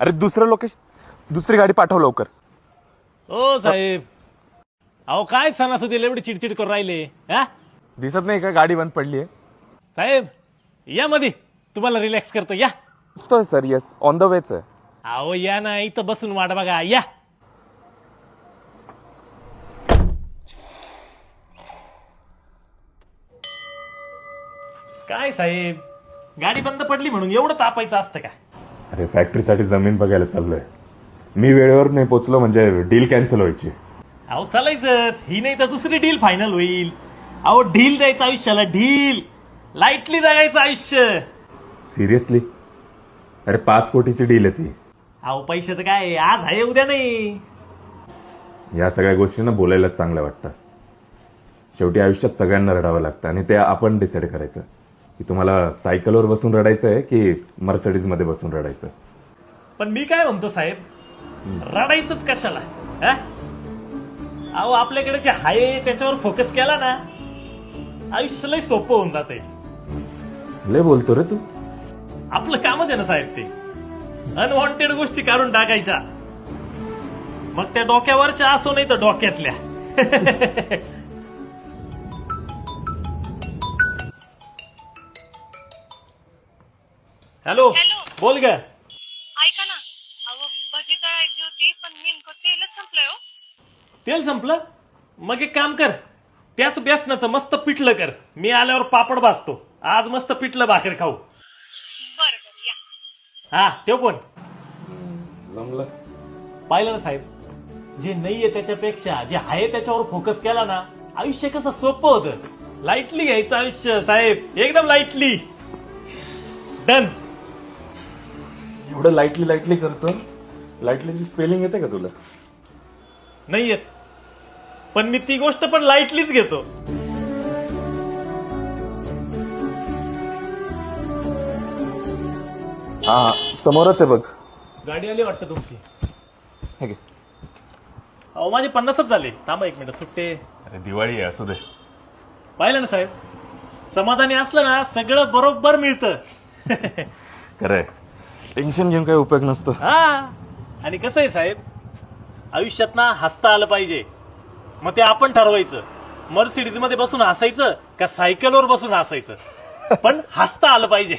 अरे दुसरं लोकेशन, दुसरी गाडी पाठव लवकर. ओ साहेब, अहो काय सणासुदीला एवढी चिडचिड करून राहिले हा? दिसत नाही का गाडी बंद पडली आहे? साहेब या मध्ये, तुम्हाला रिलॅक्स करतो या. Sir yes, on the vetch आहे. अहो या ना, इथं बसून वाट बघा या. काय साहेब, गाडी बंद पडली म्हणून एवढं तापायचं असतं का? अरे फॅक्टरीसाठी जमीन बघायला चाललोय. मी वेळेवर नाही पोचलो म्हणजे डील कॅन्सल व्हायची. अहो चालायचंच, ही नाही तर दुसरी डील फायनल होईल. अहो ढील द्यायचं आयुष्याला, ढील. लाईटली जगायचं आयुष्य. सिरियसली? अरे 5 कोटीची डील आहे ती. अहो पैसे तर काय आज आहे उद्या नाही. या सगळ्या गोष्टींना बोलायलाच चांगलं वाटतं. शेवटी आयुष्यात सगळ्यांना रडावं लागतं आणि ते आपण डिसाईड करायचं की तुम्हाला सायकलवर बसून रडायचं आहे की मर्सिडीज मध्ये बसून रडायचं. पण मी काय म्हणतो साहेब, रडायचंच कशाला हा? अहो आपल्याकडे जे आहे त्याच्यावर फोकस केला ना, आयुष्य लय सोपं होऊन जाते. लय बोलतो रे तू. आपलं कामच आहे ना साहेब ते, अनवॉन्टेड गोष्टी काढून टाकायच्या. मग त्या डोक्यावरच्या असो नाही तर डोक्यातल्या. हॅलो, बोल ग. ऐका ना, अहो भजी तळायची होती पण नेमकं तेलच संपलंय हो. तेल संपलं? मग एक काम कर, त्याच बेसनाचं मस्त पिठलं कर. मी आल्यावर पापड भाजतो. आज मस्त पिठलं भाकर खाऊ. बरं बरं या. हा ठेव फोन. जमलं. पाहिलं ना साहेब, जे नाहीये त्याच्यापेक्षा जे आहे त्याच्यावर फोकस केला ना, आयुष्य कसं सोपं होतं. लाईटली घ्यायचं आयुष्य साहेब, एकदम लाईटली. डन. एवढं लाईटली करतो. लाईटलीची स्पेलिंग येते का तुला? नाही येत, पण मी ती गोष्ट पण लाईटलीच घेतो. हा समोरच आहे बघ. गाडी आली वाटतं तुमची. हे घे. अहो माझे 50च झाले. थांबा एक मिनिट, सुट्टे. अरे दिवाळी आहे, असू दे. पाहिलं ना साहेब, समाधानी असलं ना सगळं बरोबर मिळतं. खरंय, टेन्शन घेऊन काही उपयोग नसतो. हा, आणि कसं आहे साहेब, आयुष्यात ना हसता आलं पाहिजे. मग ते आपण ठरवायचं, मर्सिडीज मध्ये बसून हसायचं का सायकलवर बसून हसायचं, पण हसता आलं पाहिजे.